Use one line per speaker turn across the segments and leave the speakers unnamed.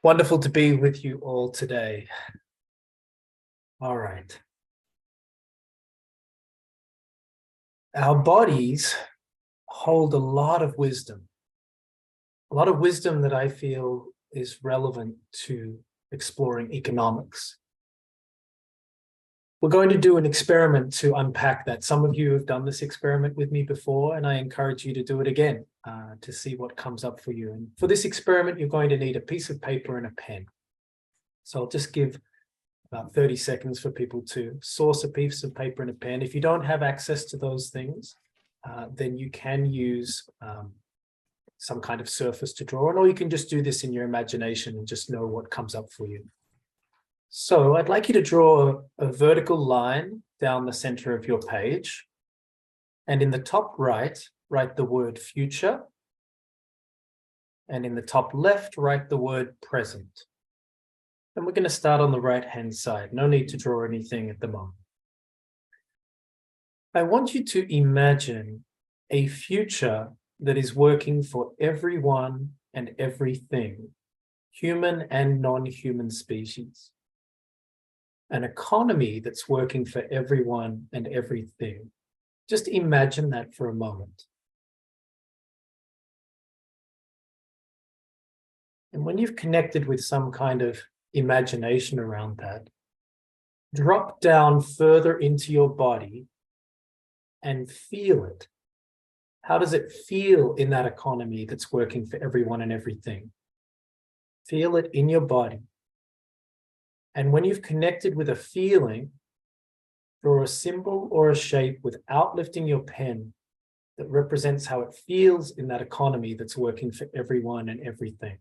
Wonderful to be with you all today. All right. Our bodies hold a lot of wisdom that I feel is relevant to exploring economics. We're going to do an experiment to unpack that. Some of you have done this experiment with me before, and I encourage you to do it again to see what comes up for you. And for this experiment, you're going to need a piece of paper and a pen. So I'll just give about 30 seconds for people to source a piece of paper and a pen. If you don't have access to those things, then you can use some kind of surface to draw on, or you can just do this in your imagination and just know what comes up for you. So I'd like you to draw a vertical line down the center of your page. And in the top right, write the word future. And in the top left, write the word present. And we're going to start on the right-hand side. No need to draw anything at the moment. I want you to imagine a future that is working for everyone and everything, human and non-human species. An economy that's working for everyone and everything. Just imagine that for a moment. And when you've connected with some kind of imagination around that, drop down further into your body and feel it. How does it feel in that economy that's working for everyone and everything? Feel it in your body. And when you've connected with a feeling, draw a symbol or a shape without lifting your pen that represents how it feels in that economy that's working for everyone and everything.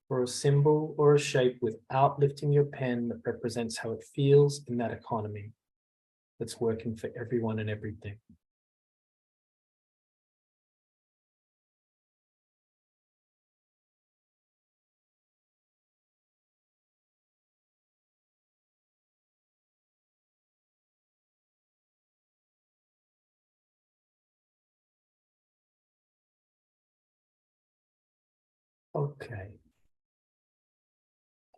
Or a symbol or a shape without lifting your pen that represents how it feels in that economy that's working for everyone and everything. Okay.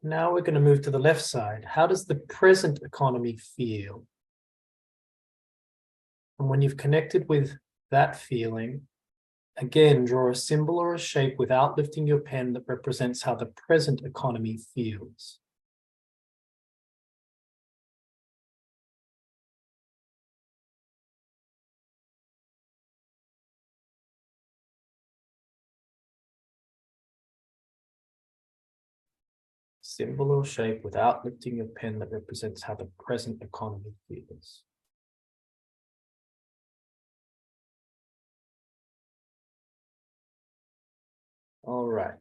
Now we're going to move to the left side. How does the present economy feel? And when you've connected with that feeling, again, draw a symbol or a shape without lifting your pen that represents how the present economy feels. Symbol or shape without lifting your pen that represents how the present economy feels. All right.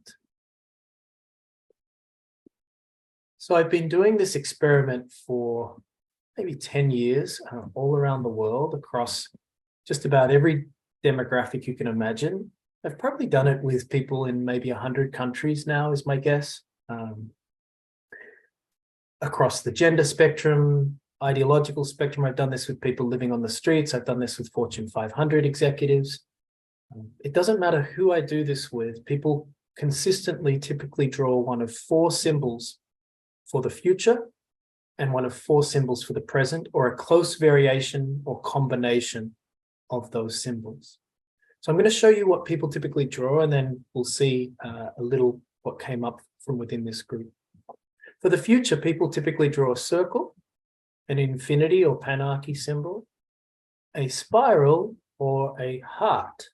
So I've been doing this experiment for maybe 10 years, all around the world, across just about every demographic you can imagine. I've probably done it with people in maybe 100 countries now, is my guess. Across the gender spectrum, ideological spectrum. I've done this with people living on the streets. I've done this with Fortune 500 executives. It doesn't matter who I do this with. People consistently typically draw one of 4 symbols for the future and one of 4 symbols for the present, or a close variation or combination of those symbols. So I'm going to show you what people typically draw, and then we'll see a little what came up from within this group. For the future, people typically draw a circle, an infinity or panarchy symbol, a spiral, or a heart.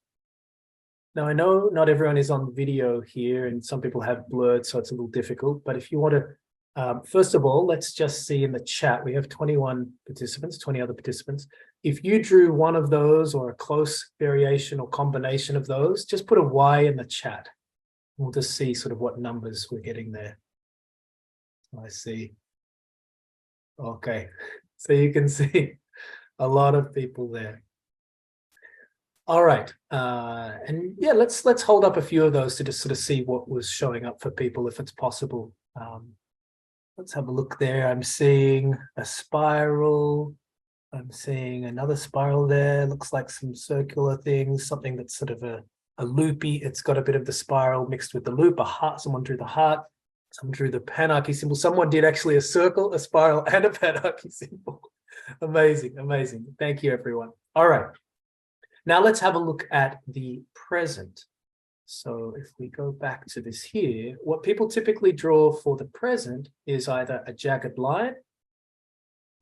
Now, I know not everyone is on video here, and some people have blurred, so it's a little difficult. But if you want to, first of all, let's just see in the chat, we have 21 participants, 20 other participants. If you drew one of those or a close variation or combination of those, just put a Y in the chat. We'll just see sort of what numbers we're getting there. I see. Okay, so you can see a lot of people there. All right, and yeah, let's hold up a few of those to just sort of see what was showing up for people, if it's possible. Let's have a look there. I'm seeing a spiral. I'm seeing another spiral there. Looks like some circular things, something that's sort of a loopy. It's got a bit of the spiral mixed with the loop, a heart. Someone drew the heart. Someone drew the panarchy symbol. Someone did actually a circle, a spiral, and a panarchy symbol. Amazing, amazing. Thank you, everyone. All right. Now let's have a look at the present. So if we go back to this here, what people typically draw for the present is either a jagged line,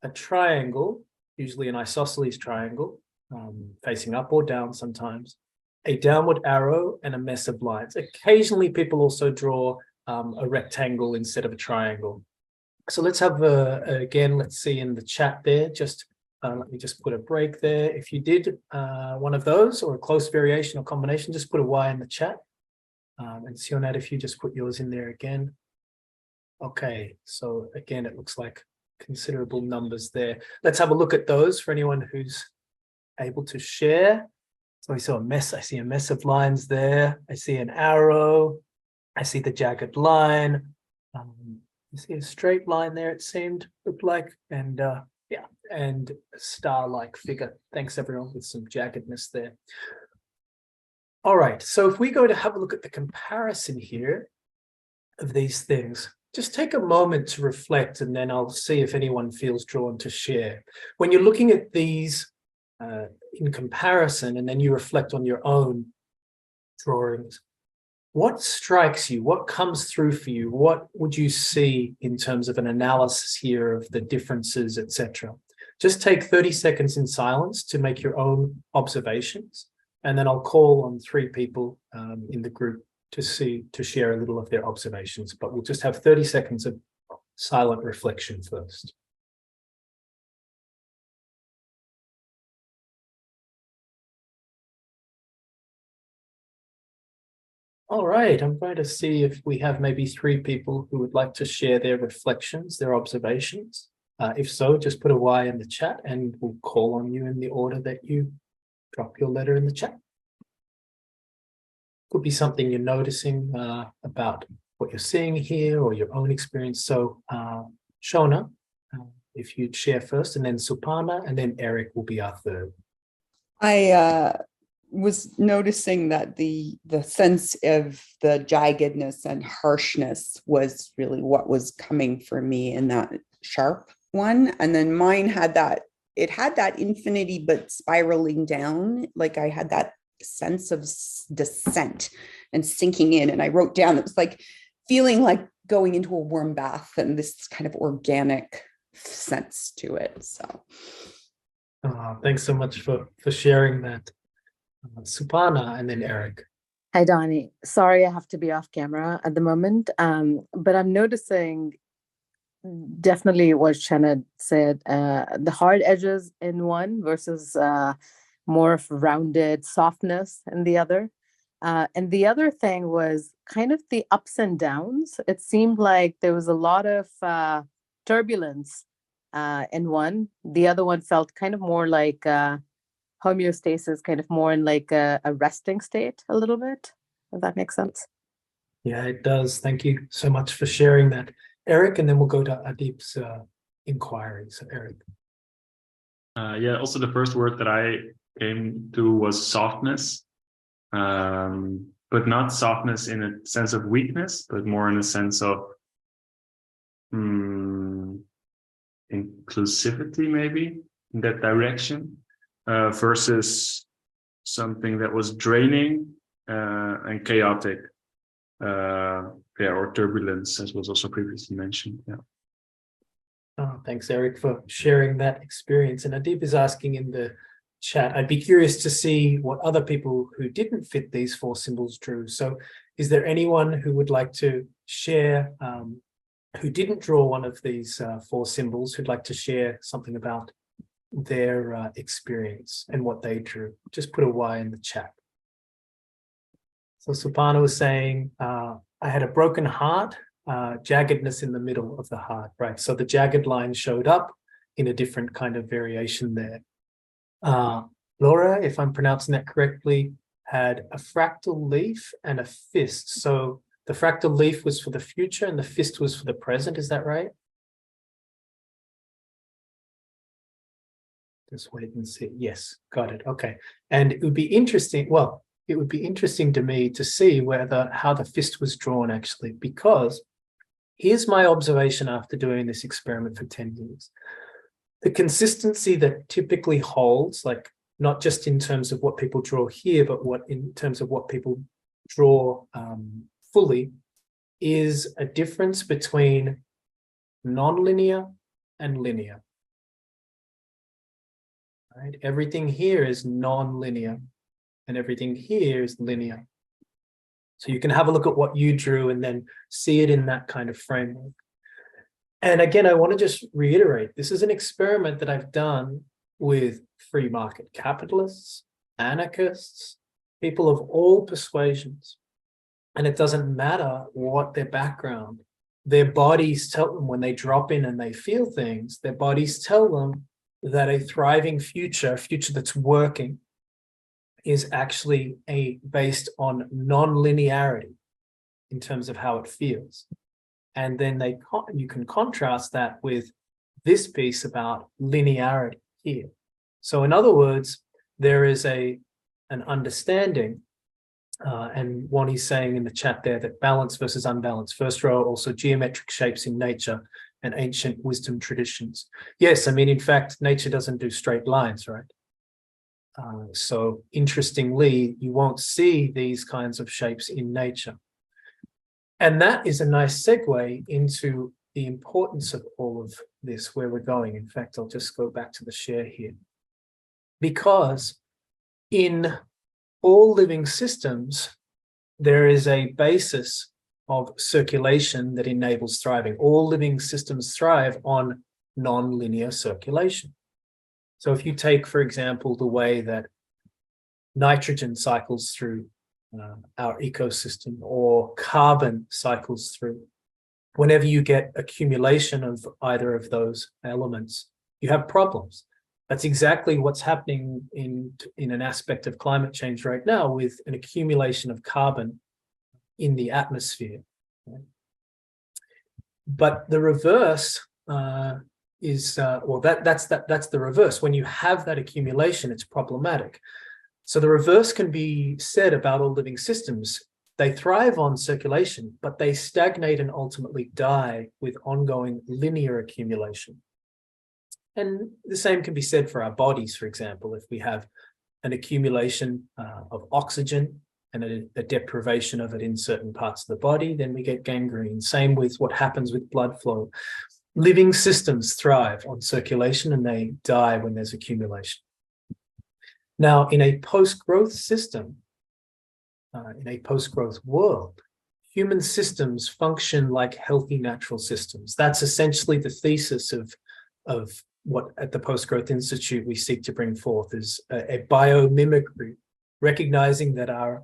a triangle, usually an isosceles triangle, facing up or down sometimes, a downward arrow, and a mess of lines. Occasionally, people also draw a rectangle instead of a triangle. So let's have again, let's see in the chat there, just let me just put a break there. If you did one of those or a close variation or combination, just put a Y in the chat. And Sionat, if you just put yours in there again. Okay, so again, it looks like considerable numbers there. Let's have a look at those for anyone who's able to share. So I saw a mess. I see a mess of lines there. I see an arrow. I see the jagged line. You see a straight line there, it seemed, looked like, and yeah, and a star-like figure. Thanks, everyone, with some jaggedness there. All right, so if we go to have a look at the comparison here of these things, just take a moment to reflect, and then I'll see if anyone feels drawn to share. When you're looking at these in comparison, and then you reflect on your own drawings, what strikes you? What comes through for you? What would you see in terms of an analysis here of the differences, etc.? Just take 30 seconds in silence to make your own observations, and then I'll call on 3 people in the group to share a little of their observations. But we'll just have 30 seconds of silent reflection first. All right, I'm going to see if we have maybe 3 people who would like to share their reflections, their observations. If so, just put a Y in the chat and we'll call on you in the order that you drop your letter in the chat. Could be something you're noticing about what you're seeing here or your own experience. So Shona, if you'd share first, and then Supana, and then Eric will be our third.
I was noticing that the sense of the jaggedness and harshness was really what was coming for me in that sharp one. And then mine had that, it had that infinity, but spiraling down. Like I had that sense of descent and sinking in. And I wrote down, it was like feeling like going into a warm bath and this kind of organic sense to it. So.
Thanks so much for sharing that. Supana and then Eric.
Hi, Donnie. Sorry, I have to be off camera at the moment, but I'm noticing definitely what Shannon said, the hard edges in one versus more of rounded softness in the other. And the other thing was kind of the ups and downs. It seemed like there was a lot of turbulence in one. The other one felt kind of more like homeostasis, kind of more in like a resting state a little bit, if that makes sense.
Yeah, it does. Thank you so much for sharing that, Eric, and then we'll go to Adip's inquiry. So Eric.
Yeah, also the first word that I came to was softness, but not softness in a sense of weakness, but more in a sense of inclusivity, maybe in that direction. Versus something that was draining and chaotic, or turbulence, as was also previously mentioned. Yeah.
Oh, thanks, Eric, for sharing that experience. And Adib is asking in the chat, I'd be curious to see what other people who didn't fit these 4 symbols drew. So is there anyone who would like to share, who didn't draw one of these 4 symbols, who'd like to share something about their experience and what they drew? Just put a Y in the chat. So Supana was saying, I had a broken heart, jaggedness in the middle of the heart, right? So the jagged line showed up in a different kind of variation there. Laura, if I'm pronouncing that correctly, had a fractal leaf and a fist. So the fractal leaf was for the future and the fist was for the present. Is that right? Just wait and see. Yes, got it. Okay. And it would be interesting. Well, it would be interesting to me to see how the fist was drawn actually, because here's my observation after doing this experiment for 10 years. The consistency that typically holds, like not just in terms of what people draw here, but in terms of what people draw fully, is a difference between nonlinear and linear. Right? Everything here is non-linear and everything here is linear. So you can have a look at what you drew and then see it in that kind of framework. And again, I want to just reiterate, this is an experiment that I've done with free market capitalists, anarchists, people of all persuasions. And it doesn't matter what their background, their bodies tell them when they drop in and they feel things, their bodies tell them that a thriving future, a future that's working, is actually based on non-linearity in terms of how it feels. And then you can contrast that with this piece about linearity here. So in other words, there is an understanding, and Wani's saying in the chat there that balance versus unbalanced. First row, also geometric shapes in nature and ancient wisdom traditions. Yes, I mean, in fact, nature doesn't do straight lines, right? So interestingly, you won't see these kinds of shapes in nature. And that is a nice segue into the importance of all of this, where we're going. In fact, I'll just go back to the share here. Because in all living systems, there is a basis of circulation that enables thriving. All living systems thrive on non-linear circulation. So if you take, for example, the way that nitrogen cycles through our ecosystem, or carbon cycles through, whenever you get accumulation of either of those elements, you have problems. That's exactly what's happening in an aspect of climate change right now, with an accumulation of carbon in the atmosphere. But the reverse that's the reverse. When you have that accumulation, it's problematic. So the reverse can be said about all living systems. They thrive on circulation, but they stagnate and ultimately die with ongoing linear accumulation. And the same can be said for our bodies, for example. If we have an accumulation of oxygen and a deprivation of it in certain parts of the body, then we get gangrene. Same with what happens with blood flow. Living systems thrive on circulation and they die when there's accumulation. Now, in a post-growth system, in a post-growth world, human systems function like healthy natural systems. That's essentially the thesis of what at the Post-Growth Institute we seek to bring forth, is a biomimicry, recognizing that our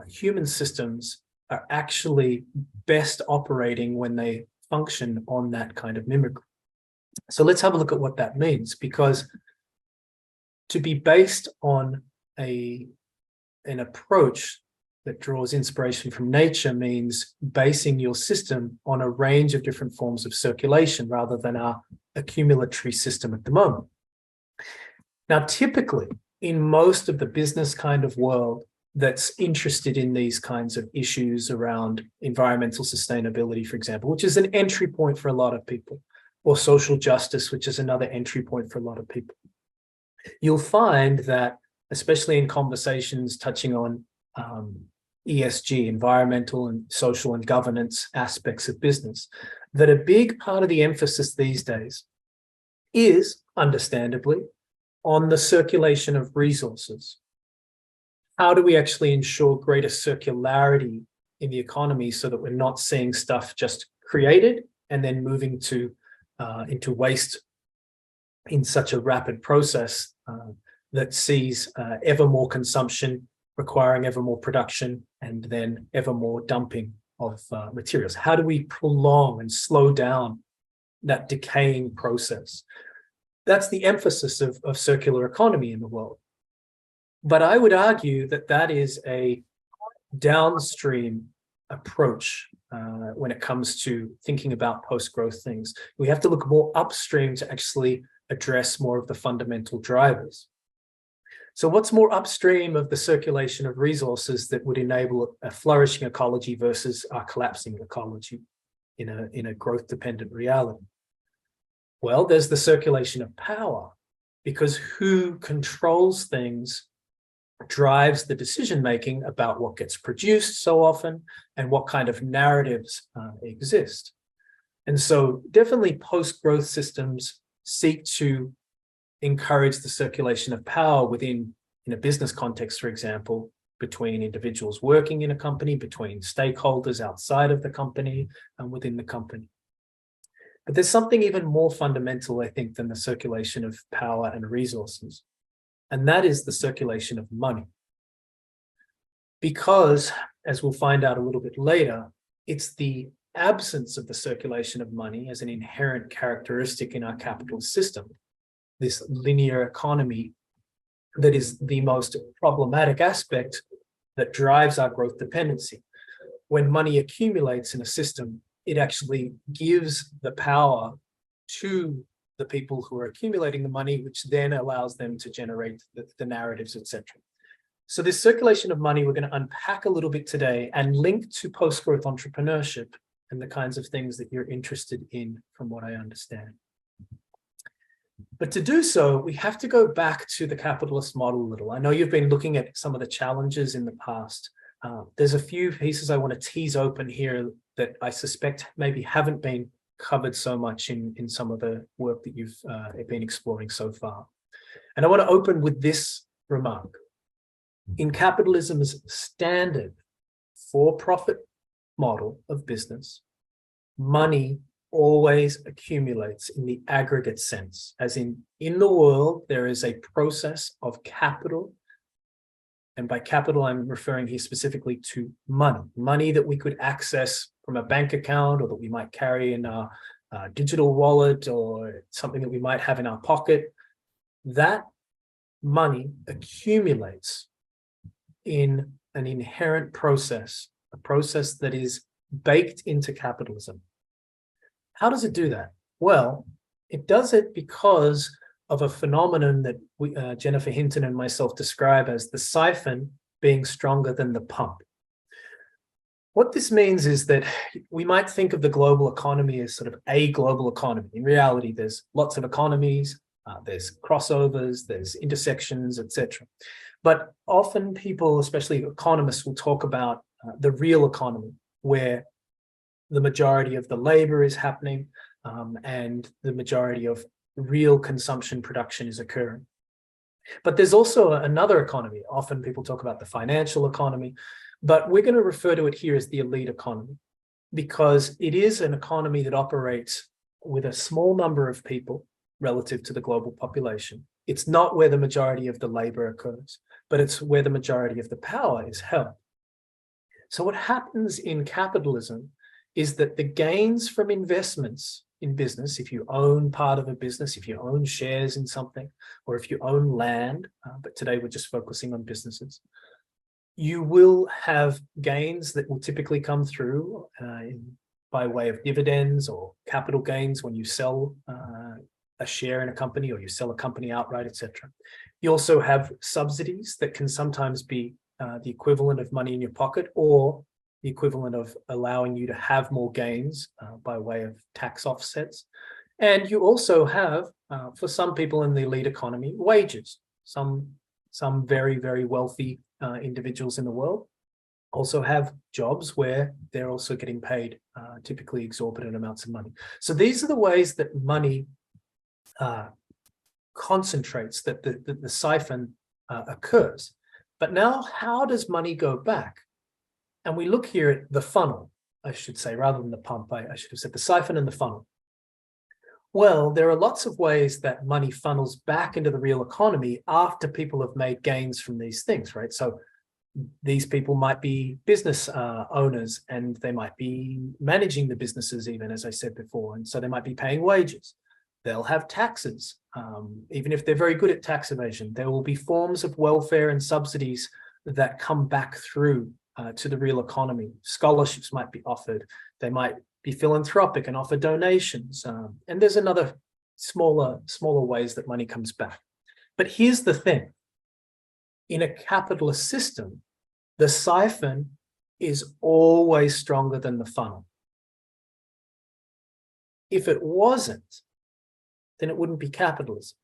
human systems are actually best operating when they function on that kind of mimicry. So let's have a look at what that means, because to be based on an approach that draws inspiration from nature means basing your system on a range of different forms of circulation rather than our accumulatory system at the moment. Now, typically, in most of the business kind of world that's interested in these kinds of issues around environmental sustainability, for example, which is an entry point for a lot of people, or social justice, which is another entry point for a lot of people, you'll find that, especially in conversations touching on ESG, environmental and social and governance aspects of business, that a big part of the emphasis these days is, understandably, on the circulation of resources. How do we actually ensure greater circularity in the economy so that we're not seeing stuff just created and then moving into waste in such a rapid process that sees ever more consumption, requiring ever more production, and then ever more dumping of materials? How do we prolong and slow down that decaying process? That's the emphasis of circular economy in the world. But I would argue that that is a downstream approach when it comes to thinking about post-growth things. We have to look more upstream to actually address more of the fundamental drivers. So what's more upstream of the circulation of resources that would enable a flourishing ecology versus our collapsing ecology in a growth-dependent reality? Well, there's the circulation of power, because who controls things drives the decision-making about what gets produced so often and what kind of narratives exist. And so definitely post-growth systems seek to encourage the circulation of power within, in a business context, for example, between individuals working in a company, between stakeholders outside of the company and within the company. But there's something even more fundamental, I think, than the circulation of power and resources, and that is the circulation of money. Because, as we'll find out a little bit later, it's the absence of the circulation of money as an inherent characteristic in our capitalist system, this linear economy, that is the most problematic aspect that drives our growth dependency. When money accumulates in a system, it actually gives the power to the people who are accumulating the money, which then allows them to generate the narratives, etc. So this circulation of money, we're going to unpack a little bit today and link to post-growth entrepreneurship and the kinds of things that you're interested in, from what I understand. But to do so, we have to go back to the capitalist model a little. I know you've been looking at some of the challenges in the past. There's a few pieces I want to tease open here that I suspect maybe haven't been covered so much in some of the work that you've been exploring so far. And I want to open with this remark. In capitalism's standard for-profit model of business, money always accumulates in the aggregate sense, as in the world, there is a process of capital. And by capital, I'm referring here specifically to money that we could access from a bank account, or that we might carry in our digital wallet, or something that we might have in our pocket. That money accumulates in an inherent process, a process that is baked into capitalism. How does it do that? Well, it does it because of a phenomenon that Jennifer Hinton and myself describe as the siphon being stronger than the pump. What this means is that we might think of the global economy as sort of a global economy. In reality, there's lots of economies, there's crossovers, there's intersections, etc. But often people, especially economists, will talk about the real economy, where the majority of the labor is happening and the majority of real consumption production is occurring. But there's also another economy. Often people talk about the financial economy, but we're going to refer to it here as the elite economy, because it is an economy that operates with a small number of people relative to the global population. It's not where the majority of the labor occurs, but it's where the majority of the power is held. So what happens in capitalism is that the gains from investments in business, if you own part of a business, if you own shares in something, or if you own land, but today we're just focusing on businesses, you will have gains that will typically come through by way of dividends or capital gains when you sell a share in a company, or you sell a company outright, etc. You also have subsidies that can sometimes be the equivalent of money in your pocket, or the equivalent of allowing you to have more gains by way of tax offsets. And you also have, for some people in the elite economy, wages. Some very, very wealthy individuals in the world also have jobs where they're also getting paid typically exorbitant amounts of money. So these are the ways that money concentrates, that the siphon occurs. But now, how does money go back? And we look here at the funnel, I should say, rather than the pump. I should have said the siphon and the funnel. Well, there are lots of ways that money funnels back into the real economy after people have made gains from these things, right? So these people might be business owners, and they might be managing the businesses even, as I said before. And so they might be paying wages. They'll have taxes. Even if they're very good at tax evasion, there will be forms of welfare and subsidies that come back through to the real economy. Scholarships might be offered. They might be philanthropic and offer donations. And there's another smaller ways that money comes back. But here's the thing. In a capitalist system, the siphon is always stronger than the funnel. If it wasn't, then it wouldn't be capitalism,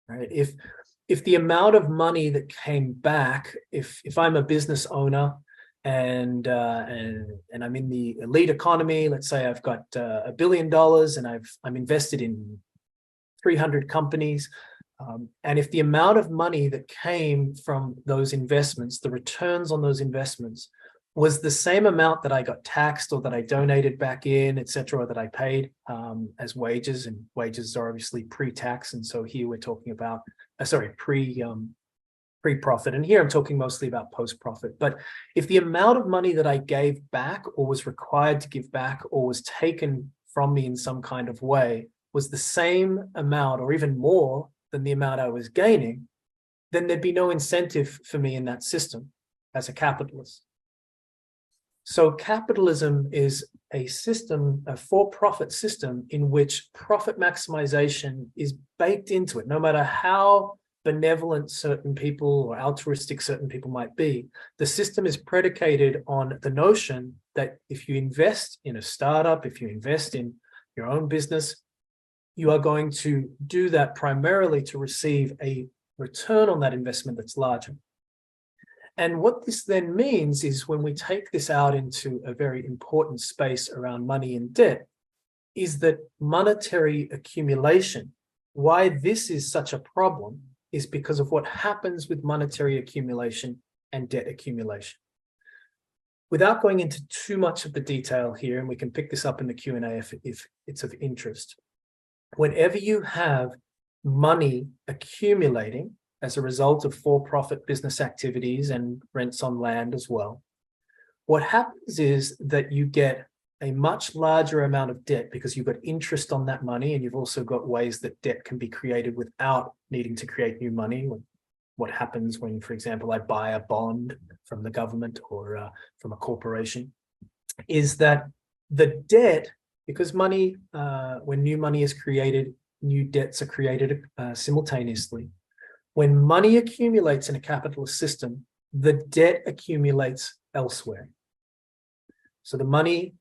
right? If the amount of money that came back, if I'm a business owner and I'm in the elite economy, let's say I've got $1 billion and I'm invested in 300 companies, and if the amount of money that came from those investments, the returns on those investments, was the same amount that I got taxed or that I donated back in, etc., or that I paid as wages, and wages are obviously pre-tax, and so here we're talking about pre-profit, and here I'm talking mostly about post-profit. But if the amount of money that I gave back or was required to give back or was taken from me in some kind of way was the same amount or even more than the amount I was gaining, then there'd be no incentive for me in that system as a capitalist. So capitalism is a system, a for-profit system, in which profit maximization is baked into it. No matter how benevolent certain people or altruistic certain people might be, the system is predicated on the notion that if you invest in a startup, if you invest in your own business, you are going to do that primarily to receive a return on that investment that's larger. And what this then means is, when we take this out into a very important space around money and debt, is that monetary accumulation, why this is such a problem, is because of what happens with monetary accumulation and debt accumulation. Without going into too much of the detail here, and we can pick this up in the Q&A if it's of interest, whenever you have money accumulating as a result of for-profit business activities and rents on land as well, what happens is that you get a much larger amount of debt because you've got interest on that money, and you've also got ways that debt can be created without needing to create new money. What happens when, for example, I buy a bond from the government or from a corporation, is that the debt, because money, when new money is created, new debts are created simultaneously. When money accumulates in a capitalist system, the debt accumulates elsewhere. So the money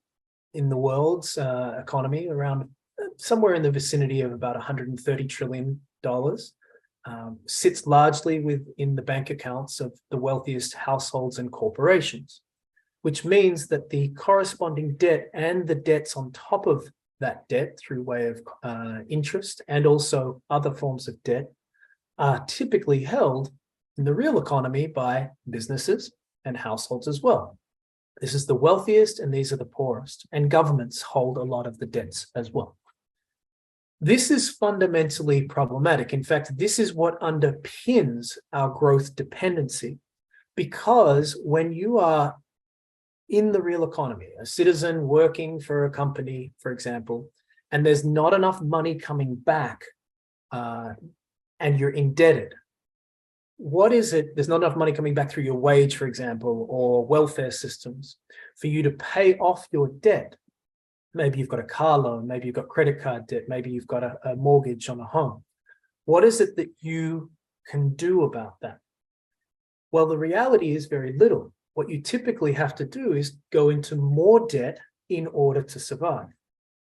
in the world's economy, around somewhere in the vicinity of about $130 trillion, sits largely within the bank accounts of the wealthiest households and corporations, which means that the corresponding debt and the debts on top of that debt through way of interest and also other forms of debt are typically held in the real economy by businesses and households as well. This is the wealthiest and these are the poorest, and governments hold a lot of the debts as well. This is fundamentally problematic. In fact, this is what underpins our growth dependency, because when you are in the real economy, a citizen working for a company, for example, and there's not enough money coming back and you're indebted, what is it? There's not enough money coming back through your wage, for example, or welfare systems for you to pay off your debt. Maybe you've got a car loan, maybe you've got credit card debt, maybe you've got a mortgage on a home. What is it that you can do about that? Well, the reality is very little. What you typically have to do is go into more debt in order to survive,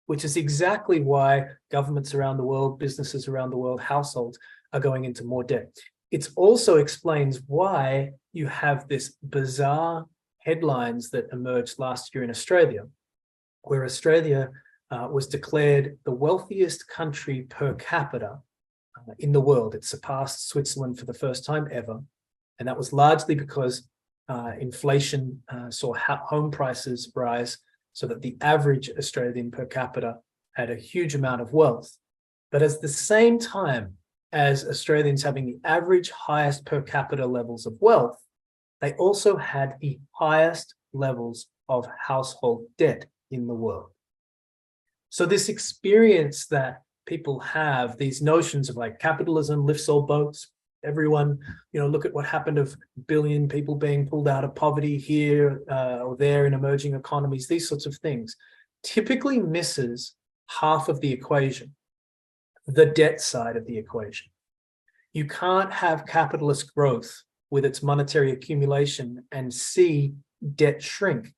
which is exactly why governments around the world, businesses around the world, households are going into more debt. It also explains why you have this bizarre headlines that emerged last year in Australia, where Australia was declared the wealthiest country per capita in the world. It surpassed Switzerland for the first time ever. And that was largely because inflation saw home prices rise, so that the average Australian per capita had a huge amount of wealth. But at the same time as Australians having the average highest per capita levels of wealth, they also had the highest levels of household debt in the world. So this experience that people have, these notions of like capitalism lifts all boats, everyone, look at what happened of 1 billion people being pulled out of poverty here or there in emerging economies, these sorts of things, typically misses half of the equation. the debt side of the equation. You can't have capitalist growth with its monetary accumulation and see debt shrink.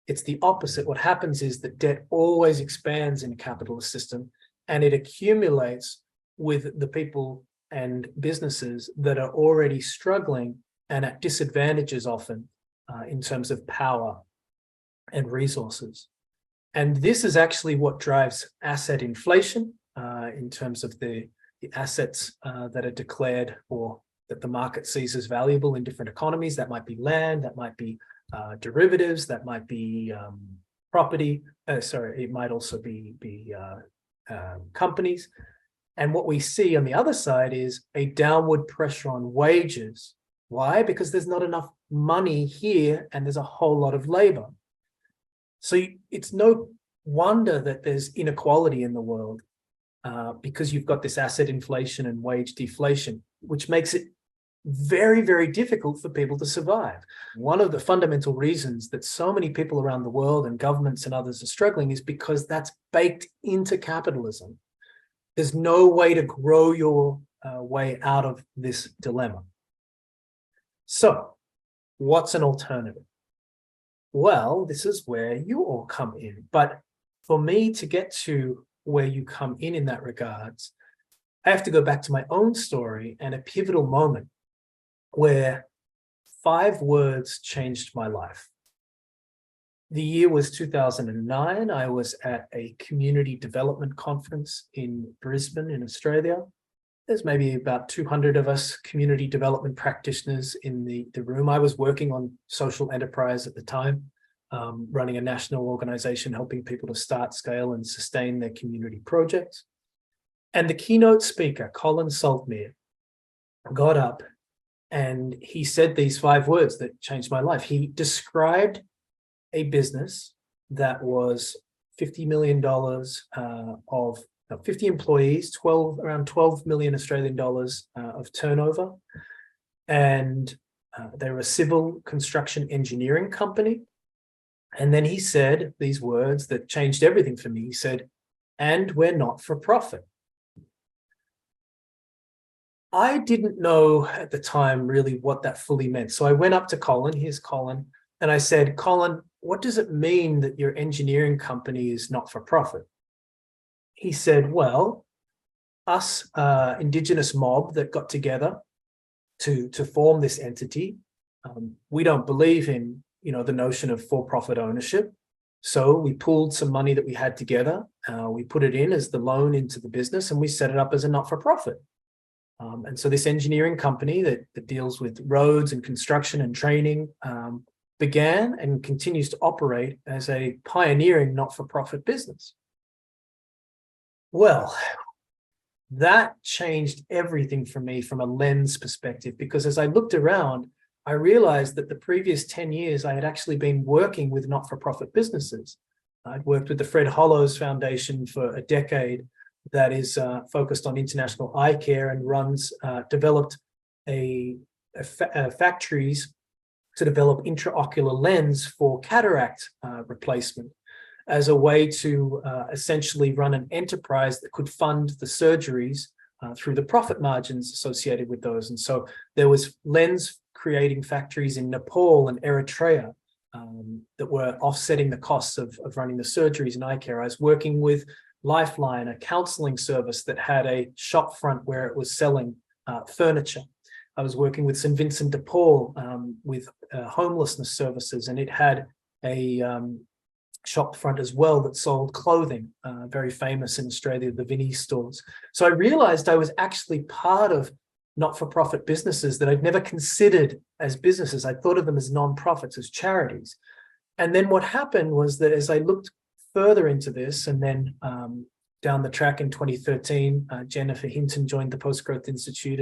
It's the opposite. What happens is that debt always expands in a capitalist system, and it accumulates with the people and businesses that are already struggling and at disadvantages often in terms of power and resources. And this is actually what drives asset inflation in terms of the assets that are declared or that the market sees as valuable in different economies. That might be land, that might be derivatives, that might be property. It might also be companies. And what we see on the other side is a downward pressure on wages. Why? Because there's not enough money here and there's a whole lot of labor. So it's no wonder that there's inequality in the world because you've got this asset inflation and wage deflation, which makes it very, very difficult for people to survive. One of the fundamental reasons that so many people around the world and governments and others are struggling is because that's baked into capitalism. There's no way to grow your way out of this dilemma. So, what's an alternative? Well, this is where you all come in. But for me to get to where you come in that regards, I have to go back to my own story and a pivotal moment where 5 words changed my life. The year was 2009. I was at a community development conference in Brisbane in Australia. There's maybe about 200 of us community development practitioners in the room. I was working on social enterprise at the time, running a national organization, helping people to start, scale, and sustain their community projects. And the keynote speaker, Colin Saltmere, got up and he said these 5 words that changed my life. He described a business that was $50 million of 50 employees, around 12 million Australian dollars of turnover. And they were a civil construction engineering company. And then he said these words that changed everything for me. He said, "And we're not for profit." I didn't know at the time really what that fully meant. So I went up to Colin, here's Colin, and I said, "Colin, what does it mean that your engineering company is not for profit?" He said, "Well, us Indigenous mob that got together to form this entity, we don't believe in the notion of for-profit ownership. So we pooled some money that we had together, we put it in as the loan into the business, and we set it up as a not-for-profit. And so this engineering company that deals with roads and construction and training began and continues to operate as a pioneering not-for-profit business." Well, that changed everything for me from a lens perspective, because as I looked around, I realized that the previous 10 years I had actually been working with not-for-profit businesses. I'd worked with the Fred Hollows Foundation for a decade that is focused on international eye care and developed factories to develop intraocular lens for cataract replacement as a way to essentially run an enterprise that could fund the surgeries through the profit margins associated with those. And so there was lens creating factories in Nepal and Eritrea that were offsetting the costs of running the surgeries in eye care. I was working with Lifeline, a counseling service that had a shop front where it was selling furniture. I was working with St. Vincent de Paul with homelessness services, and it had a shop front as well that sold clothing, very famous in Australia, the Vinnie stores. So I realized I was actually part of not-for-profit businesses that I'd never considered as businesses. I thought of them as non-profits, as charities. And then what happened was that as I looked further into this, and then down the track in 2013, Jennifer Hinton joined the Post-Growth Institute,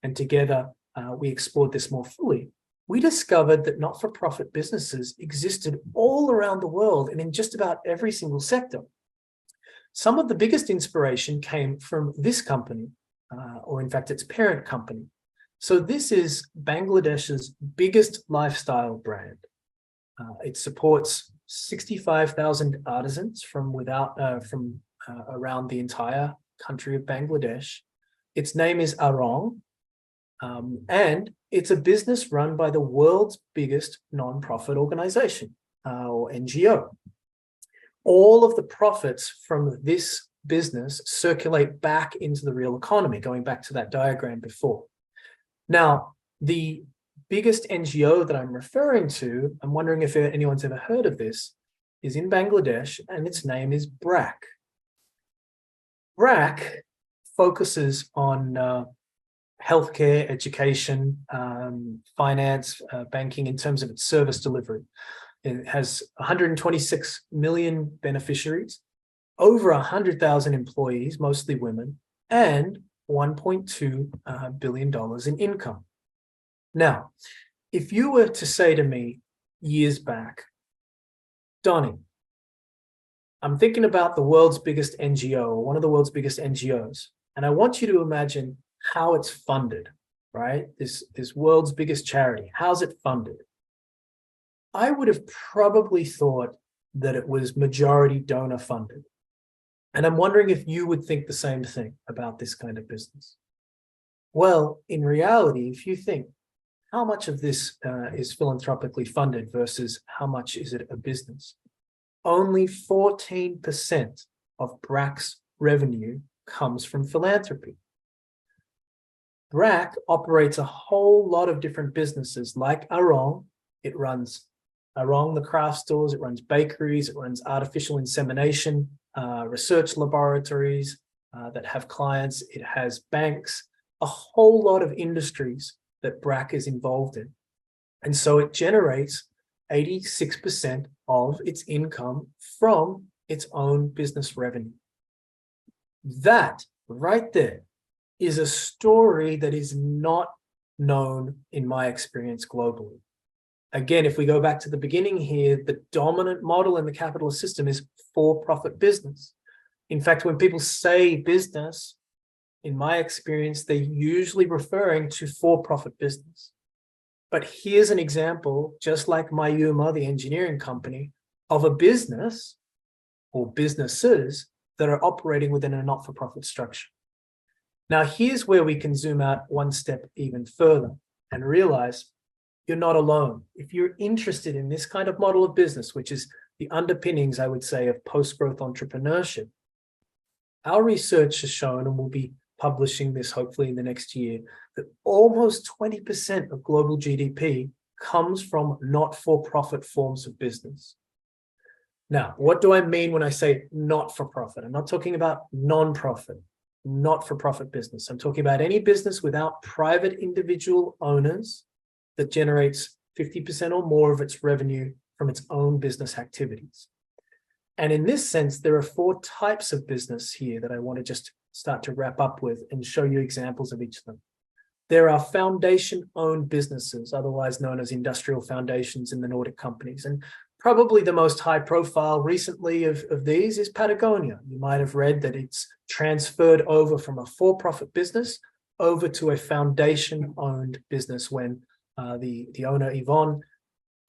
and together we explored this more fully. We discovered that not-for-profit businesses existed all around the world and in just about every single sector. Some of the biggest inspiration came from this company, or in fact its parent company. So this is Bangladesh's biggest lifestyle brand. It supports 65,000 artisans from around the entire country of Bangladesh. Its name is Arong, and it's a business run by the world's biggest non-profit organization, or NGO. All of the profits from this business circulate back into the real economy, going back to that diagram before. Now, the biggest NGO that I'm referring to, I'm wondering if anyone's ever heard of this, is in Bangladesh, and its name is BRAC. BRAC focuses on healthcare, education, finance, banking in terms of its service delivery. It has 126 million beneficiaries, over 100,000 employees, mostly women, and $1.2 billion in income. Now, if you were to say to me years back, Donnie, I'm thinking about the world's biggest NGO, or one of the world's biggest NGOs, and I want you to imagine how it's funded, right? This world's biggest charity, how's it funded? I would have probably thought that it was majority donor funded. And I'm wondering if you would think the same thing about this kind of business. Well, in reality, if you think, how much of this is philanthropically funded versus how much is it a business? Only 14% of BRAC's revenue comes from philanthropy. BRAC operates a whole lot of different businesses like Arong. It runs Arong, the craft stores, it runs bakeries, it runs artificial insemination, research laboratories that have clients, it has banks, a whole lot of industries that BRAC is involved in. And so it generates 86% of its income from its own business revenue. That right there is a story that is not known in my experience globally. Again, if we go back to the beginning here, the dominant model in the capitalist system is for-profit business. In fact, when people say business, in my experience, they're usually referring to for-profit business. But here's an example, just like Mayuma, the engineering company, of a business or businesses that are operating within a not-for-profit structure. Now, here's where we can zoom out one step even further and realize you're not alone. If you're interested in this kind of model of business, which is the underpinnings, I would say, of post-growth entrepreneurship, our research has shown, and we'll be publishing this hopefully in the next year, that almost 20% of global GDP comes from not-for-profit forms of business. Now, what do I mean when I say not-for-profit? I'm not talking about non-profit, not-for-profit business. I'm talking about any business without private individual owners that generates 50% or more of its revenue from its own business activities. And in this sense, there are 4 types of business here that I want to just start to wrap up with and show you examples of each of them. There are foundation-owned businesses, otherwise known as industrial foundations in the Nordic companies. And probably the most high profile recently of these is Patagonia. You might have read that it's transferred over from a for-profit business over to a foundation-owned business when the owner, Yvonne,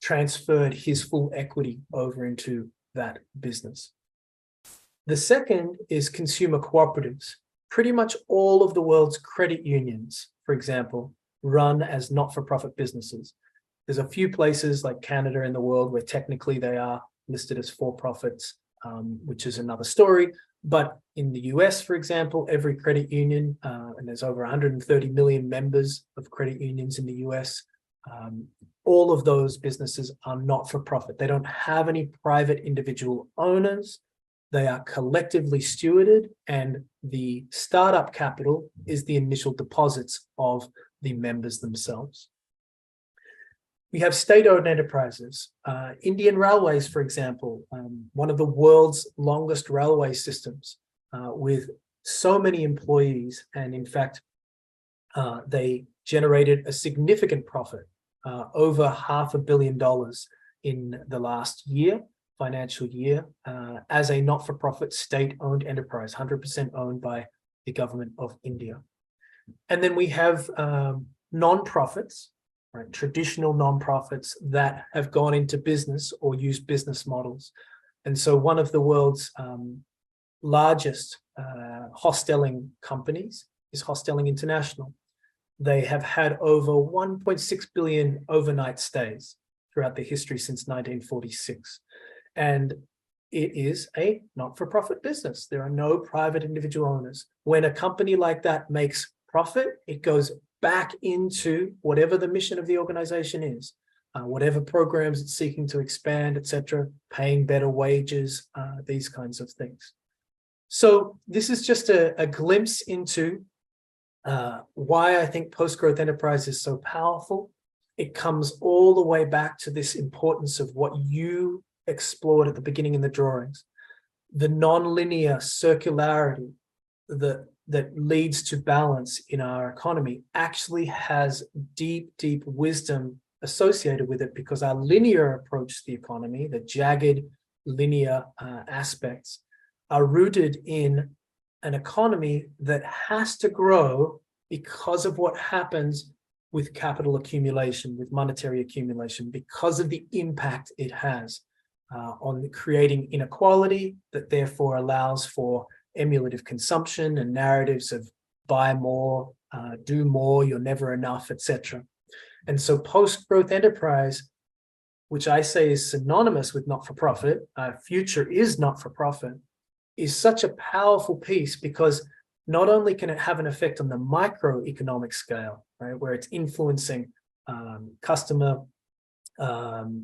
transferred his full equity over into that business. The second is consumer cooperatives. Pretty much all of the world's credit unions, for example, run as not-for-profit businesses. There's a few places like Canada in the world where technically they are listed as for-profits, which is another story. But in the US, for example, every credit union, and there's over 130 million members of credit unions in the US, all of those businesses are not-for-profit. They don't have any private individual owners. They are collectively stewarded, and the startup capital is the initial deposits of the members themselves. We have state-owned enterprises. Indian Railways, for example, one of the world's longest railway systems with so many employees. And in fact, they generated a significant profit, over $500 million in the last year, financial year, as a not-for-profit state-owned enterprise, 100% owned by the government of India. And then we have non-profits, right, traditional non-profits that have gone into business or use business models. And so one of the world's largest hostelling companies is Hostelling International. They have had over 1.6 billion overnight stays throughout their history since 1946. And it is a not-for-profit business. There are no private individual owners. When a company like that makes profit, it goes back into whatever the mission of the organization is, whatever programs it's seeking to expand, etc., paying better wages, these kinds of things. So this is just a glimpse into why I think post-growth enterprise is so powerful. It comes all the way back to this importance of what you explored at the beginning in the drawings, the non-linear circularity that leads to balance in our economy actually has deep, deep wisdom associated with it, because our linear approach to the economy, the jagged linear aspects, are rooted in an economy that has to grow because of what happens with capital accumulation, with monetary accumulation, because of the impact it has on creating inequality that therefore allows for emulative consumption and narratives of buy more, do more, you're never enough, etc. And so post-growth enterprise, which I say is synonymous with not-for-profit, future is not-for-profit, is such a powerful piece, because not only can it have an effect on the microeconomic scale, right, where it's influencing customer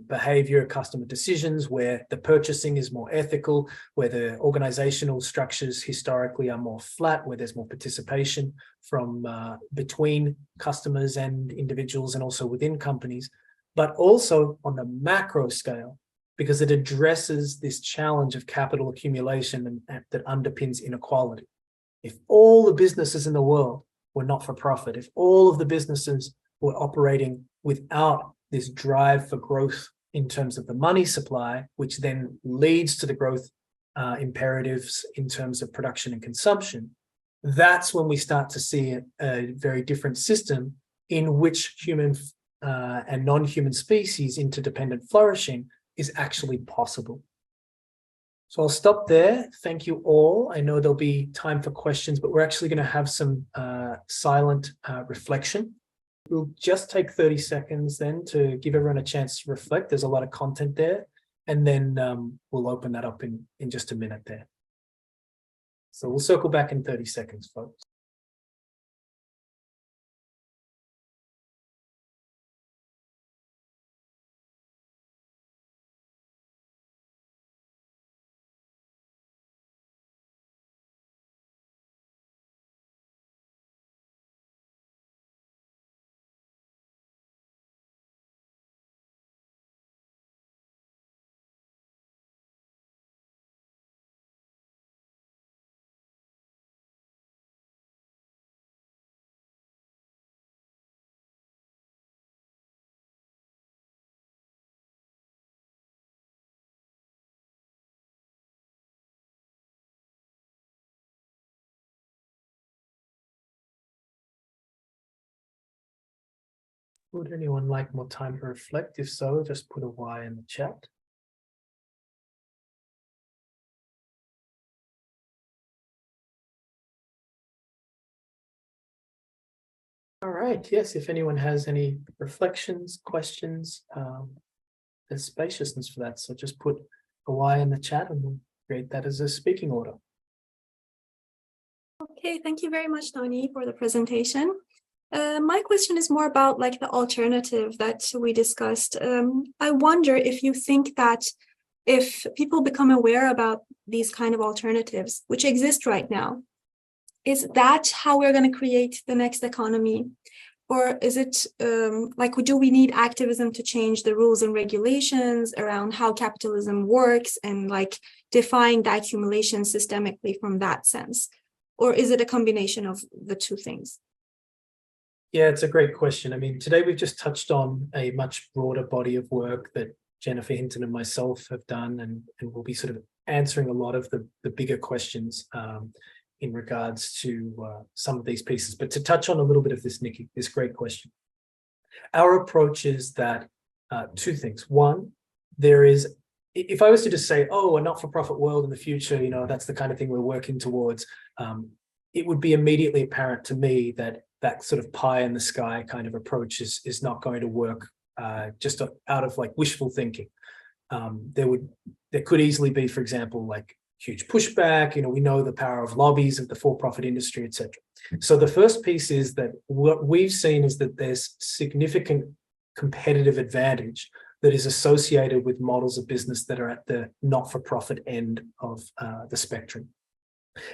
behavior, customer decisions, where the purchasing is more ethical, where the organizational structures historically are more flat, where there's more participation from between customers and individuals and also within companies, but also on the macro scale, because it addresses this challenge of capital accumulation and that underpins inequality. If all the businesses in the world were not for profit, if all of the businesses were operating without this drive for growth in terms of the money supply, which then leads to the growth imperatives in terms of production and consumption, that's when we start to see a very different system in which human and non-human species interdependent flourishing is actually possible. So I'll stop there. Thank you all. I know there'll be time for questions, but we're actually going to have some silent reflection. We'll just take 30 seconds then to give everyone a chance to reflect. There's a lot of content there, and then we'll open that up in just a minute there. So we'll circle back in 30 seconds, folks. Would anyone like more time to reflect? If so, just put a Y in the chat. All right, yes, if anyone has any reflections, questions, there's spaciousness for that. So just put a Y in the chat and we'll create that as a speaking order.
Okay, thank you very much, Donnie, for the presentation. My question is more about like the alternative that we discussed. I wonder if you think that if people become aware about these kind of alternatives, which exist right now, is that how we're going to create the next economy? Or is it like, do we need activism to change the rules and regulations around how capitalism works and like define the accumulation systemically from that sense? Or is it a combination of the two things?
Yeah, it's a great question. I mean, today we've just touched on a much broader body of work that Jennifer Hinton and myself have done, and we'll be sort of answering a lot of the bigger questions in regards to some of these pieces. But to touch on a little bit of this, Nikki, this great question. Our approach is that two things. One, there is if I was to just say, oh, a not-for-profit world in the future, you know, that's the kind of thing we're working towards, it would be immediately apparent to me that that sort of pie in the sky kind of approach is not going to work just out of like wishful thinking. There could easily be, for example, like huge pushback. You know, we know the power of lobbies of the for-profit industry, etc. So the first piece is that what we've seen is that there's significant competitive advantage that is associated with models of business that are at the not-for-profit end of the spectrum.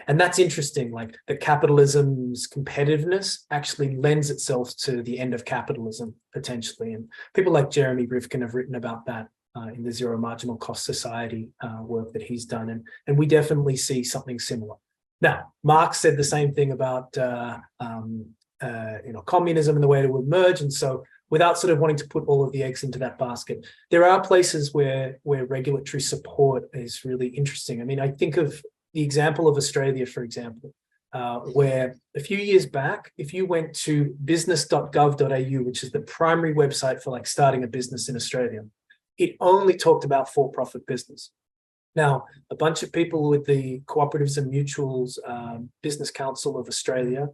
And that's interesting, like the capitalism's competitiveness actually lends itself to the end of capitalism, potentially. And people like Jeremy Rifkin have written about that in the Zero Marginal Cost Society work that he's done. And we definitely see something similar. Now, Marx said the same thing about communism and the way it would emerge. And so without sort of wanting to put all of the eggs into that basket, there are places where regulatory support is really interesting. I mean, I think of the example of Australia, for example, where a few years back, if you went to business.gov.au, which is the primary website for like starting a business in Australia, it only talked about for-profit business. Now, a bunch of people with the Cooperatives and Mutuals Business Council of Australia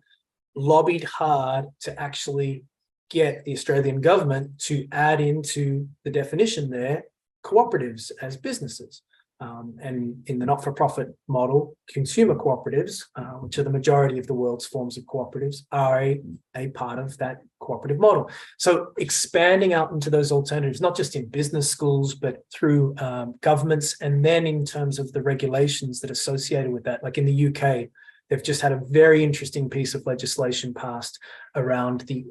lobbied hard to actually get the Australian government to add into the definition there cooperatives as businesses. And in the not-for-profit model, consumer cooperatives, which are the majority of the world's forms of cooperatives, are a part of that cooperative model. So expanding out into those alternatives, not just in business schools, but through governments, and then in terms of the regulations that are associated with that, like in the UK, they've just had a very interesting piece of legislation passed around the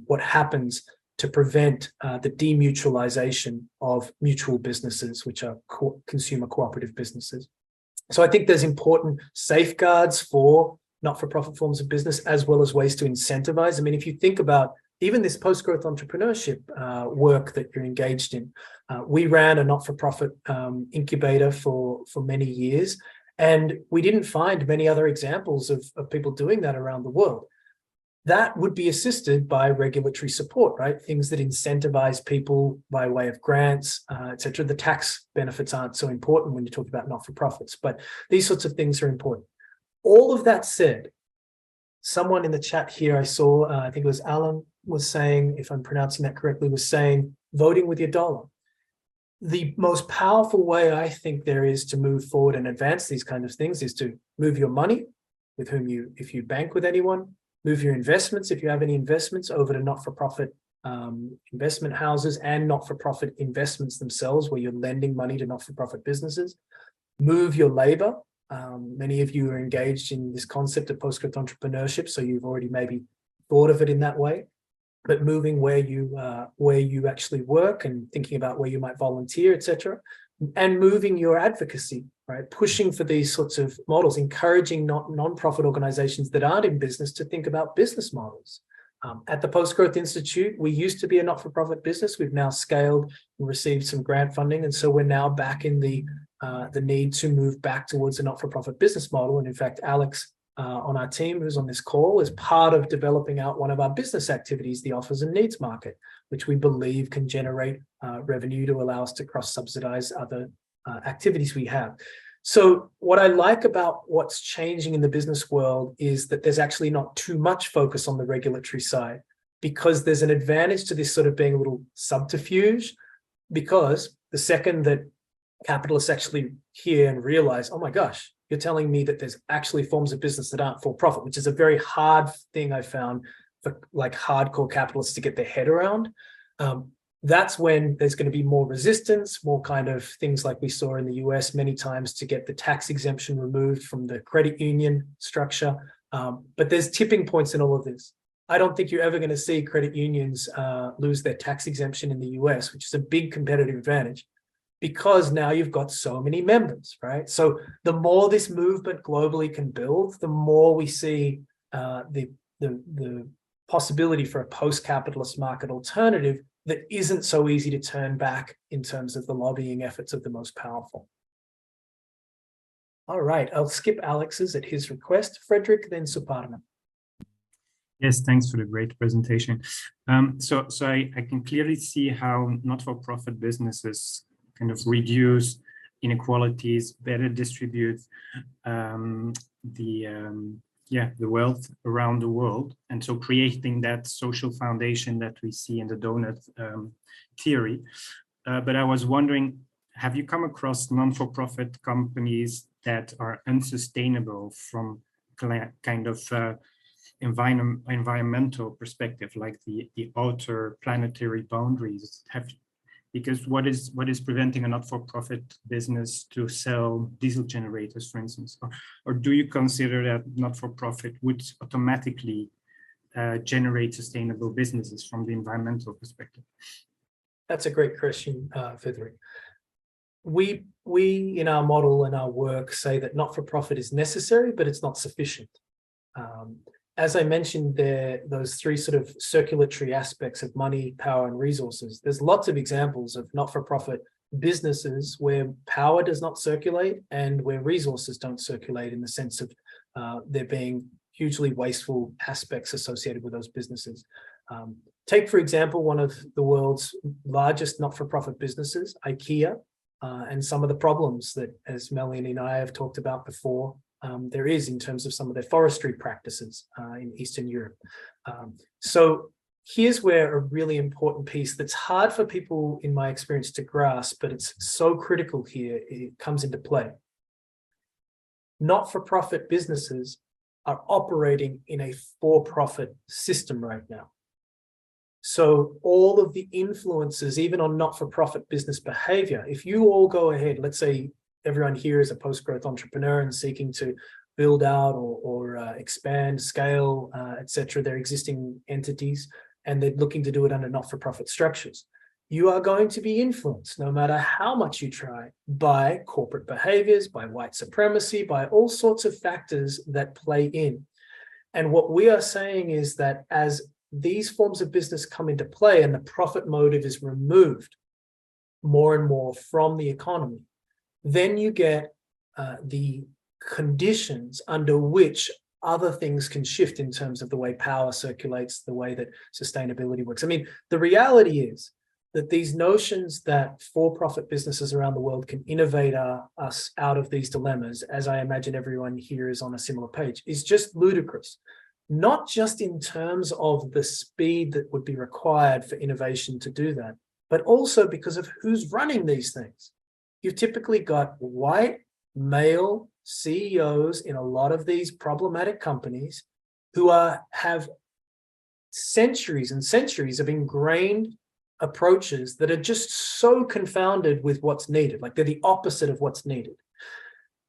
what happens to prevent the demutualization of mutual businesses, which are consumer cooperative businesses. So I think there's important safeguards for not-for-profit forms of business, as well as ways to incentivize. I mean, if you think about even this post-growth entrepreneurship work that you're engaged in, we ran a not-for-profit incubator for many years, and we didn't find many other examples of people doing that around the world. That would be assisted by regulatory support, right? Things that incentivize people by way of grants, et cetera. The tax benefits aren't so important when you talk about not-for-profits, but these sorts of things are important. All of that said, someone in the chat here I saw, I think it was Alan, was saying, if I'm pronouncing that correctly, was saying, voting with your dollar. The most powerful way I think there is to move forward and advance these kind of things is to move your money with whom if you bank with anyone, move your investments, if you have any investments, over to not-for-profit investment houses and not-for-profit investments themselves, where you're lending money to not-for-profit businesses. Move your labor. Many of you are engaged in this concept of post-growth entrepreneurship, so you've already maybe thought of it in that way. But moving where you actually work and thinking about where you might volunteer, etc., and moving your advocacy, right? Pushing for these sorts of models, encouraging non-profit organizations that aren't in business to think about business models. At the Post-Growth Institute, we used to be a not-for-profit business. We've now scaled and received some grant funding. And so we're now back in the need to move back towards a not-for-profit business model. And in fact, Alex on our team, who's on this call, is part of developing out one of our business activities, the offers and needs market, which we believe can generate revenue to allow us to cross-subsidize other activities we have. So what I like about what's changing in the business world is that there's actually not too much focus on the regulatory side, because there's an advantage to this sort of being a little subterfuge, because the second that capitalists actually hear and realize, oh my gosh, you're telling me that there's actually forms of business that aren't for profit, which is a very hard thing I found for like hardcore capitalists to get their head around. That's when there's going to be more resistance, more kind of things like we saw in the US many times to get the tax exemption removed from the credit union structure. But there's tipping points in all of this. I don't think you're ever going to see credit unions lose their tax exemption in the US, which is a big competitive advantage, because now you've got so many members, right? So the more this movement globally can build, the more we see the possibility for a post-capitalist market alternative that isn't so easy to turn back in terms of the lobbying efforts of the most powerful. All right, I'll skip Alex's at his request. Frederick, then Suparna.
Yes, thanks for the great presentation. So I can clearly see how not-for-profit businesses kind of reduce inequalities, better distribute the wealth around the world, and so creating that social foundation that we see in the donut theory. But I was wondering, have you come across non-for-profit companies that are unsustainable from kind of environmental perspective, like the outer planetary boundaries? Because what is preventing a not-for-profit business to sell diesel generators, for instance? Or do you consider that not-for-profit would automatically generate sustainable businesses from the environmental perspective?
That's a great question, Fidri. We in our model and our work say that not-for-profit is necessary, but it's not sufficient. As I mentioned there, those three sort of circulatory aspects of money, power, and resources, there's lots of examples of not-for-profit businesses where power does not circulate and where resources don't circulate, in the sense of there being hugely wasteful aspects associated with those businesses. Take, for example, one of the world's largest not-for-profit businesses, IKEA, and some of the problems that, as Melanie and I have talked about before, there is in terms of some of their forestry practices in Eastern Europe. So here's where a really important piece that's hard for people, in my experience, to grasp, but it's so critical here, it comes into play. Not-for-profit businesses are operating in a for-profit system right now. So all of the influences, even on not-for-profit business behavior, if you all go ahead, let's say everyone here is a post-growth entrepreneur and seeking to build out or expand, scale, etc., their existing entities, and they're looking to do it under not-for-profit structures, you are going to be influenced, no matter how much you try, by corporate behaviors, by white supremacy, by all sorts of factors that play in. And what we are saying is that as these forms of business come into play and the profit motive is removed more and more from the economy, then you get the conditions under which other things can shift in terms of the way power circulates, the way that sustainability works. I mean, the reality is that these notions that for-profit businesses around the world can innovate us out of these dilemmas, as I imagine everyone here is on a similar page, is just ludicrous. Not just in terms of the speed that would be required for innovation to do that, but also because of who's running these things. You've typically got white male CEOs in a lot of these problematic companies who have centuries and centuries of ingrained approaches that are just so confounded with what's needed, like they're the opposite of what's needed.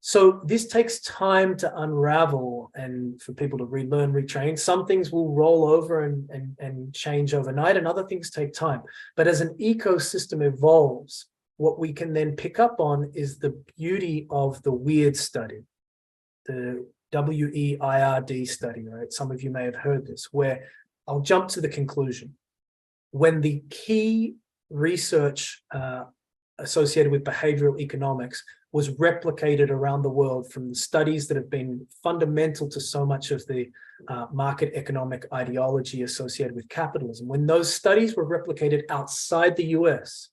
So this takes time to unravel and for people to relearn, retrain. Some things will roll over and change overnight, and other things take time. But as an ecosystem evolves, what we can then pick up on is the beauty of the WEIRD study, the WEIRD study, right? Some of you may have heard this, where I'll jump to the conclusion. When the key research associated with behavioral economics was replicated around the world from the studies that have been fundamental to so much of the market economic ideology associated with capitalism, when those studies were replicated outside the US,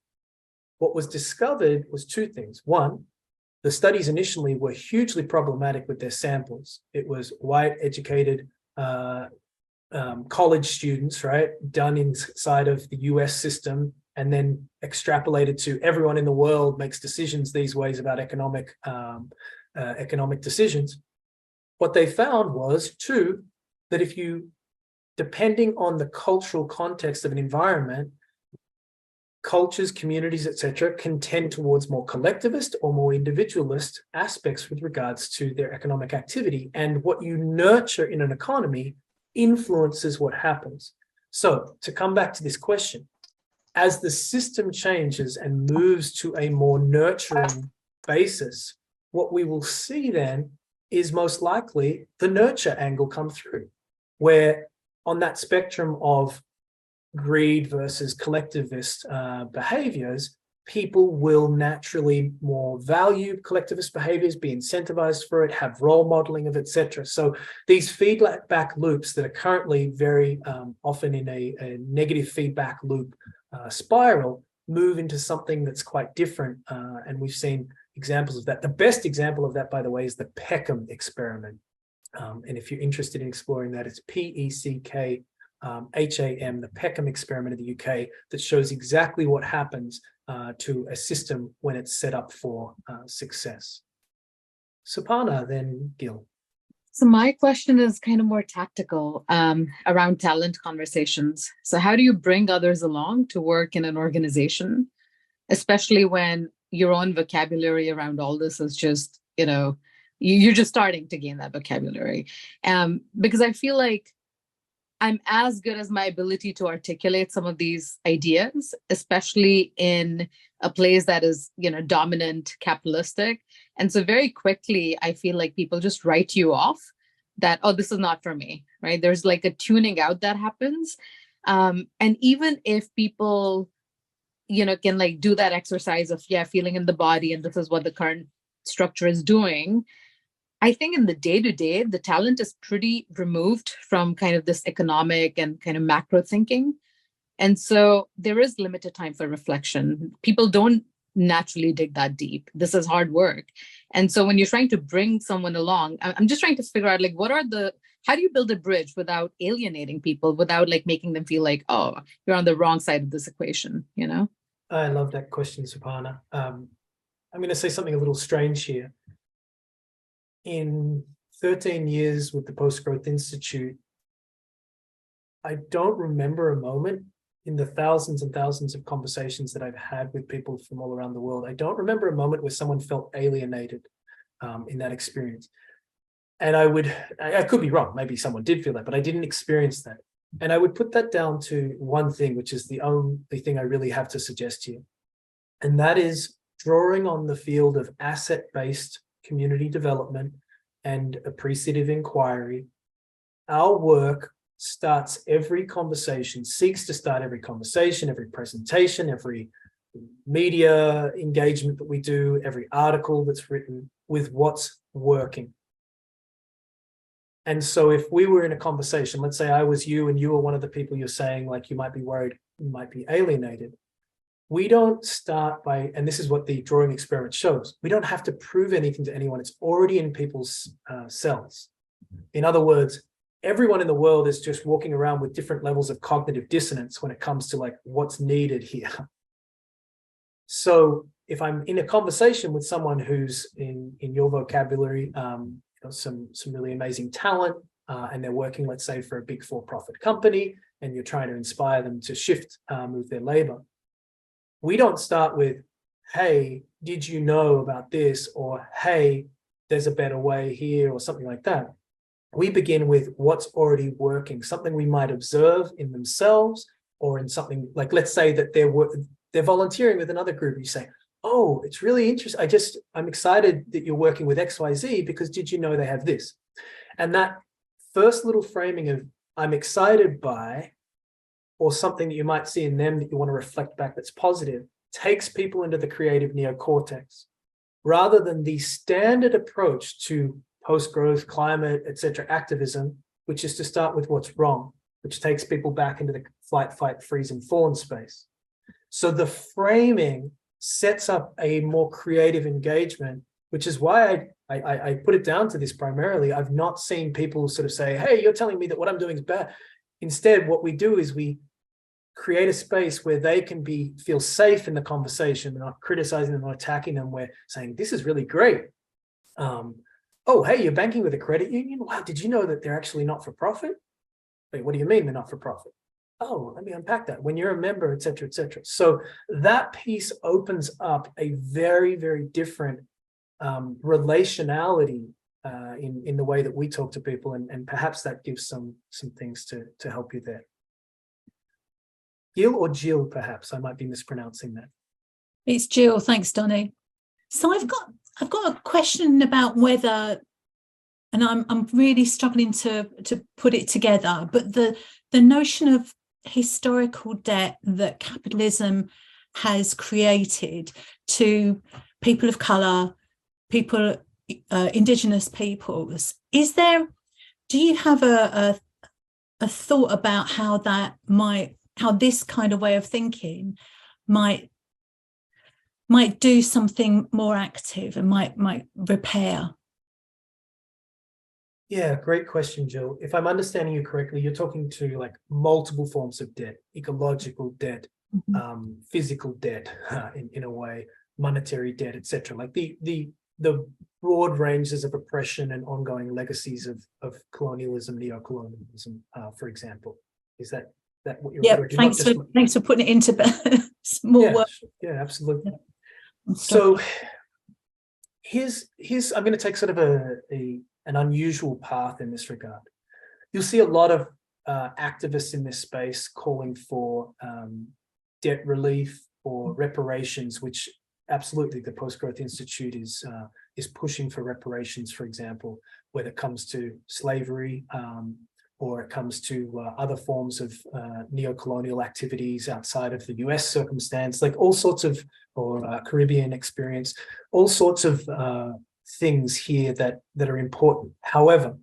what was discovered was two things. One, the studies initially were hugely problematic with their samples. It was white, educated college students, right, done inside of the US system, and then extrapolated to everyone in the world makes decisions these ways about economic decisions. What they found was, two, that if you, depending on the cultural context of an environment, cultures, communities, etc., can tend towards more collectivist or more individualist aspects with regards to their economic activity. And what you nurture in an economy influences what happens. So to come back to this question, as the system changes and moves to a more nurturing basis, what we will see then is most likely the nurture angle come through, where on that spectrum of greed versus collectivist behaviors, people will naturally more value collectivist behaviors, be incentivized for it, have role modeling of etc. So these feedback loops that are currently very often in a negative feedback loop spiral move into something that's quite different. And we've seen examples of that. The best example of that, by the way, is the Peckham experiment. And if you're interested in exploring that, it's PECK HAM, the Peckham experiment in the UK, that shows exactly what happens to a system when it's set up for success. Suparna, then Gil.
So my question is kind of more tactical around talent conversations. So how do you bring others along to work in an organization, especially when your own vocabulary around all this is just, you're just starting to gain that vocabulary? Because I feel like I'm as good as my ability to articulate some of these ideas, especially in a place that is, dominant, capitalistic. And so very quickly, I feel like people just write you off that, oh, this is not for me, right? There's like a tuning out that happens. And even if people, can like do that exercise of, feeling in the body, and this is what the current structure is doing, I think in the day-to-day, the talent is pretty removed from kind of this economic and kind of macro thinking. And so there is limited time for reflection. People don't naturally dig that deep. This is hard work. And so when you're trying to bring someone along, I'm just trying to figure out like, how do you build a bridge without alienating people, without like making them feel like, oh, you're on the wrong side of this equation,
I love that question, Suparna. I'm going to say something a little strange here. In 13 years with the Post-Growth Institute, I don't remember a moment in the thousands and thousands of conversations that I've had with people from all around the world. I don't remember a moment where someone felt alienated in that experience. And I could be wrong. Maybe someone did feel that, but I didn't experience that. And I would put that down to one thing, which is the only thing I really have to suggest here. And that is drawing on the field of asset-based community development and appreciative inquiry. Our work starts every conversation, seeks to start every conversation, every presentation, every media engagement that we do, every article that's written with what's working. And so if we were in a conversation, let's say I was you and you were one of the people you're saying, like, you might be worried, you might be alienated. We don't start by, and this is what the drawing experiment shows, we don't have to prove anything to anyone. It's already in people's cells. In other words, everyone in the world is just walking around with different levels of cognitive dissonance when it comes to like what's needed here. So if I'm in a conversation with someone who's in your vocabulary, some really amazing talent, and they're working, let's say, for a big for-profit company, and you're trying to inspire them to shift, move their labor. We don't start with, hey, did you know about this? Or, hey, there's a better way here, or something like that. We begin with what's already working, something we might observe in themselves, or in something like, let's say that they're volunteering with another group. You say, oh, it's really interesting. I'm excited that you're working with XYZ because did you know they have this? And that first little framing of I'm excited by, or something that you might see in them that you want to reflect back that's positive, takes people into the creative neocortex, rather than the standard approach to post-growth, climate, etc. activism, which is to start with what's wrong, which takes people back into the flight, fight, freeze, and fawn space. So the framing sets up a more creative engagement, which is why I put it down to this primarily. I've not seen people sort of say, hey, you're telling me that what I'm doing is bad. Instead, what we do is we create a space where they can feel safe in the conversation. We're not criticizing them, not attacking them. We're saying, this is really great. Oh, hey, you're banking with a credit union? Wow, did you know that they're actually not for profit? Wait, what do you mean they're not for profit? Oh, let me unpack that. When you're a member, et cetera, et cetera. So that piece opens up a very, very different relationality in the way that we talk to people, and perhaps that gives some things to help you there. Gil or Jill, perhaps I might be mispronouncing that.
It's Jill. Thanks, Donnie. So I've got a question about whether, and I'm really struggling to put it together, but the notion of historical debt that capitalism has created to people of color, people, indigenous peoples, do you have a thought about how this kind of way of thinking might might do something more active and might repair?
Yeah, great question, Jill. If I'm understanding you correctly, you're talking to like multiple forms of debt: ecological debt, physical debt, in a way, monetary debt, etc. Like the broad ranges of oppression and ongoing legacies of colonialism, neo-colonialism, for example. Is that what you're
Yeah,
referring to?
thanks for putting it into small words.
Yeah, absolutely.
Yeah.
So here's I'm going to take sort of an unusual path in this regard. You'll see a lot of activists in this space calling for debt relief or reparations, which absolutely the Post-Growth Institute is pushing for reparations, for example, whether it comes to slavery or it comes to other forms of neo-colonial activities outside of the US circumstance, like all sorts of, or Caribbean experience, all sorts of things here that are important. However,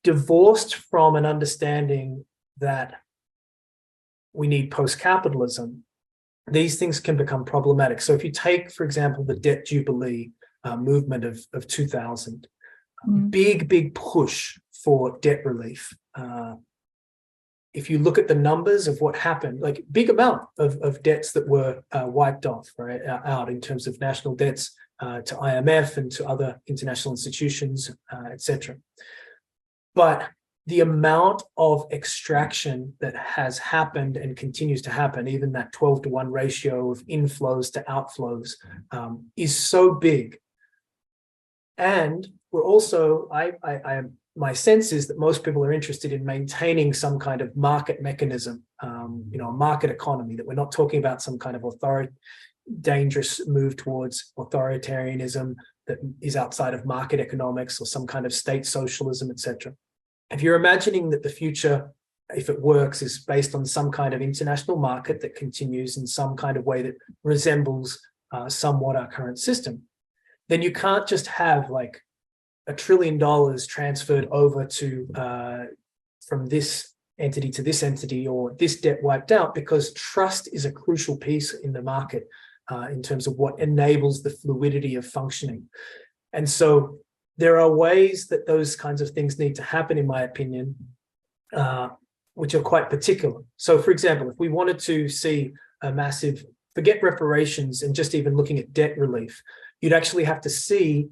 divorced from an understanding that we need post-capitalism, these things can become problematic. So if you take, for example, the debt jubilee movement of 2000, big push for debt relief. If you look at the numbers of what happened, like big amount of debts that were wiped off, right, out in terms of national debts to IMF and to other international institutions, etc. But the amount of extraction that has happened and continues to happen, even that 12-to-1 ratio of inflows to outflows, is so big. And we're also, my sense is that most people are interested in maintaining some kind of market mechanism, a market economy, that we're not talking about some kind of dangerous move towards authoritarianism that is outside of market economics or some kind of state socialism, etc. If you're imagining that the future, if it works, is based on some kind of international market that continues in some kind of way that resembles somewhat our current system, then you can't just have like $1 trillion transferred over to from this entity to this entity, or this debt wiped out, because trust is a crucial piece in the market in terms of what enables the fluidity of functioning. And so there are ways that those kinds of things need to happen, in my opinion, which are quite particular. So, for example, if we wanted to see a massive, forget reparations and just even looking at debt relief, you'd actually have to see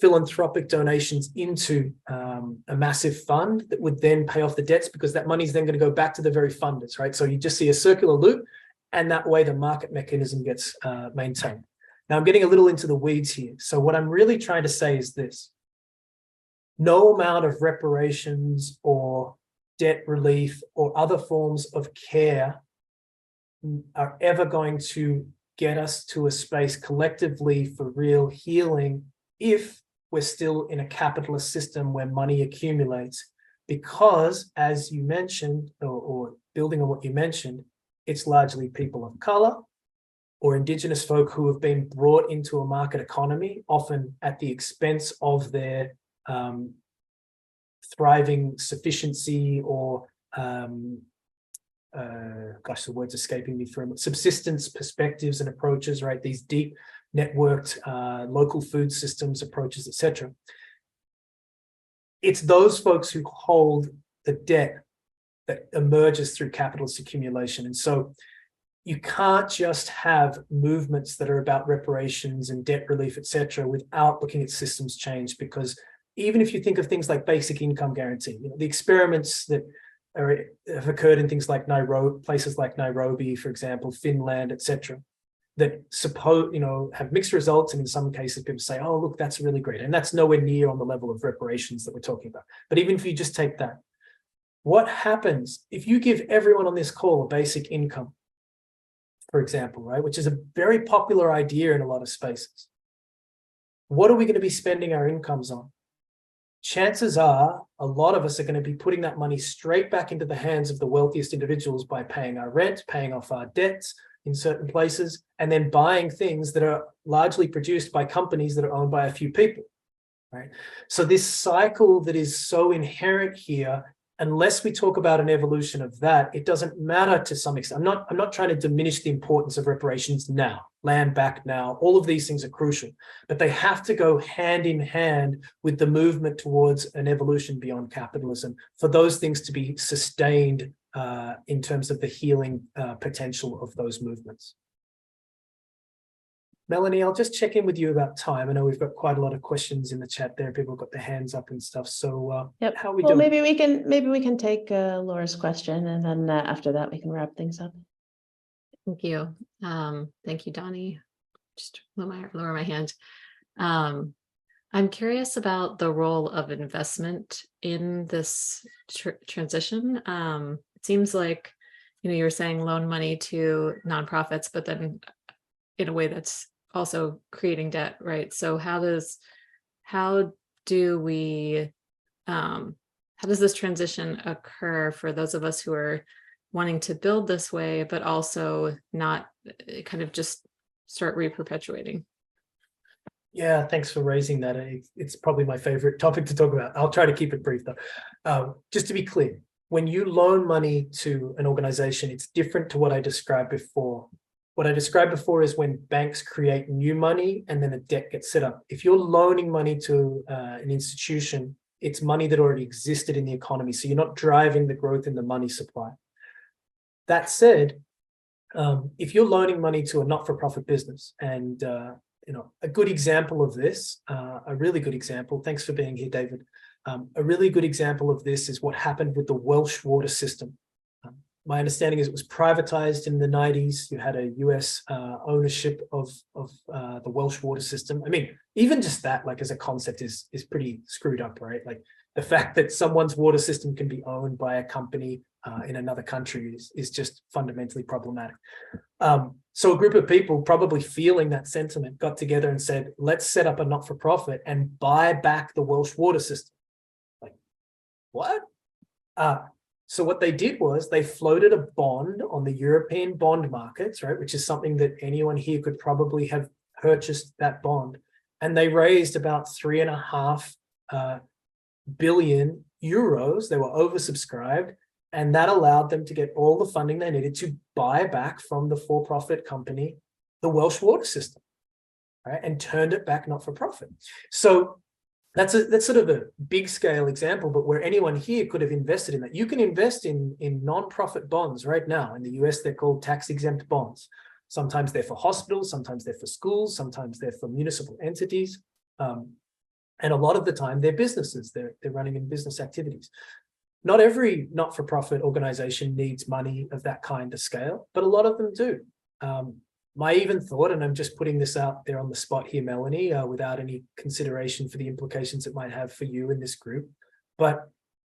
philanthropic donations into a massive fund that would then pay off the debts, because that money is then going to go back to the very funders, right? So you just see a circular loop, and that way the market mechanism gets maintained. Now, I'm getting a little into the weeds here. So what I'm really trying to say is this: no amount of reparations or debt relief or other forms of care are ever going to get us to a space collectively for real healing if we're still in a capitalist system where money accumulates. Because, as you mentioned, or building on what you mentioned, it's largely people of color or indigenous folk who have been brought into a market economy, often at the expense of their thriving sufficiency or gosh, the word's escaping me, from subsistence perspectives and approaches, right? These deep networked local food systems approaches, etc. It's those folks who hold the debt that emerges through capitalist accumulation. And so you can't just have movements that are about reparations and debt relief, etc., without looking at systems change. Because even if you think of things like basic income guarantee, the experiments that have occurred in things like Nairobi, places like Nairobi, for example, Finland, etc., that have mixed results, and in some cases people say, oh, look, that's really great, and that's nowhere near on the level of reparations that we're talking about. But even if you just take that, what happens if you give everyone on this call a basic income, for example, right, which is a very popular idea in a lot of spaces? What are we going to be spending our incomes on? Chances are a lot of us are going to be putting that money straight back into the hands of the wealthiest individuals by paying our rent, paying off our debts in certain places, and then buying things that are largely produced by companies that are owned by a few people, right? So this cycle that is so inherent here, unless we talk about an evolution of that, it doesn't matter to some extent. I'm not trying to diminish the importance of reparations now. land back now. All of these things are crucial, but they have to go hand in hand with the movement towards an evolution beyond capitalism for those things to be sustained in terms of the healing potential of those movements. Melanie, I'll just check in with you about time. I know we've got quite a lot of questions in the chat there. People have got their hands up and stuff. So
Yep.
how are we
Well,
doing?
maybe we can take Laura's question, and then after that we can wrap things up.
Thank you. Thank you, Donnie. Just lower my hand. I'm curious about the role of investment in this transition. It seems like, you were saying loan money to nonprofits, but then in a way that's also creating debt, right? So how does this transition occur for those of us who are wanting to build this way, but also not kind of just start reperpetuating?
Yeah, thanks for raising that. It's probably my favorite topic to talk about. I'll try to keep it brief though. Just to be clear, when you loan money to an organization, it's different to what I described before. What I described before is when banks create new money and then a debt gets set up. If you're loaning money to an institution, it's money that already existed in the economy. So you're not driving the growth in the money supply. That said, if you're loaning money to a not-for-profit business, and a good example of this, a really good example, thanks for being here, David. A really good example of this is what happened with the Welsh water system. My understanding is it was privatized in the 90s. You had a US ownership of the Welsh water system. I mean, even just that, like as a concept, is pretty screwed up, right? Like the fact that someone's water system can be owned by a company in another country is just fundamentally problematic. So a group of people, probably feeling that sentiment, got together and said, let's set up a not-for-profit and buy back the Welsh water system. Like, what? So what they did was they floated a bond on the European bond markets, right, which is something that anyone here could probably have purchased that bond. And they raised about 3.5 billion euros. They were oversubscribed, and that allowed them to get all the funding they needed to buy back from the for-profit company the Welsh water system, right, and turned it back not for profit. So that's sort of a big scale example, but where anyone here could have invested in that. You can invest in non-profit bonds right now. In the US, they're called tax-exempt bonds. Sometimes they're for hospitals, sometimes they're for schools, sometimes they're for municipal entities. And a lot of the time they're businesses, they're running in business activities. Not every not-for-profit organization needs money of that kind of scale, but a lot of them do. My even thought, and I'm just putting this out there on the spot here, Melanie, without any consideration for the implications it might have for you in this group, but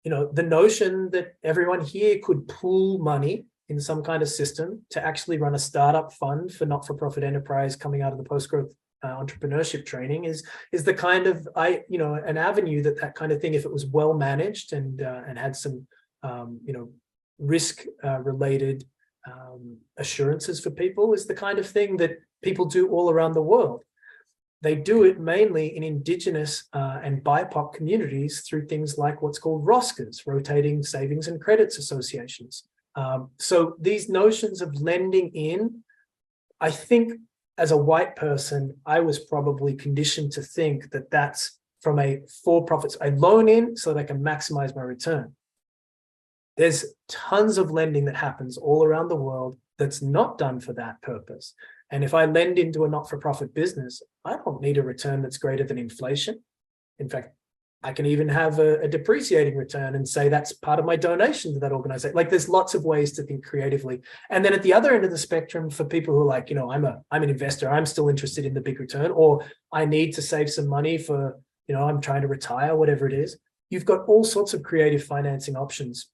the notion that everyone here could pool money in some kind of system to actually run a startup fund for not-for-profit enterprise coming out of the post-growth entrepreneurship training is the kind of an avenue that kind of thing, if it was well managed and had some risk related assurances for people, is the kind of thing that people do all around the world. They do it mainly in indigenous and BIPOC communities through things like what's called ROSCAs, rotating savings and credits associations. So these notions of lending in, I think as a white person, I was probably conditioned to think that that's from a for-profit. I loan in so that I can maximize my return. There's tons of lending that happens all around the world that's not done for that purpose. And if I lend into a not-for-profit business, I don't need a return that's greater than inflation. In fact, I can even have a depreciating return and say that's part of my donation to that organization. Like there's lots of ways to think creatively. And then at the other end of the spectrum, for people who are like, I'm an investor, I'm still interested in the big return, or I need to save some money for, I'm trying to retire, whatever it is. You've got all sorts of creative financing options,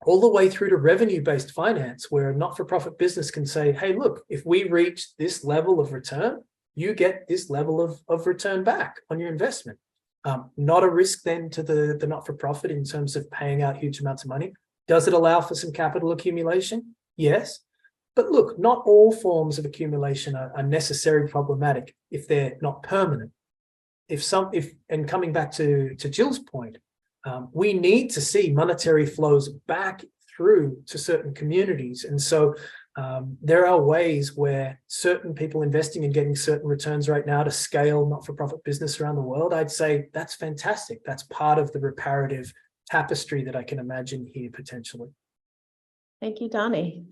all the way through to revenue-based finance, where a not-for-profit business can say, hey, look, if we reach this level of return, you get this level of return back on your investment. Not a risk then to the not-for-profit in terms of paying out huge amounts of money. Does it allow for some capital accumulation? Yes. But look, not all forms of accumulation are necessarily problematic if they're not permanent. And coming back to Jill's point, we need to see monetary flows back through to certain communities. And so There are ways where certain people investing and getting certain returns right now to scale not-for-profit business around the world. I'd say that's fantastic. That's part of the reparative tapestry that I can imagine here potentially.
Thank you, Donnie.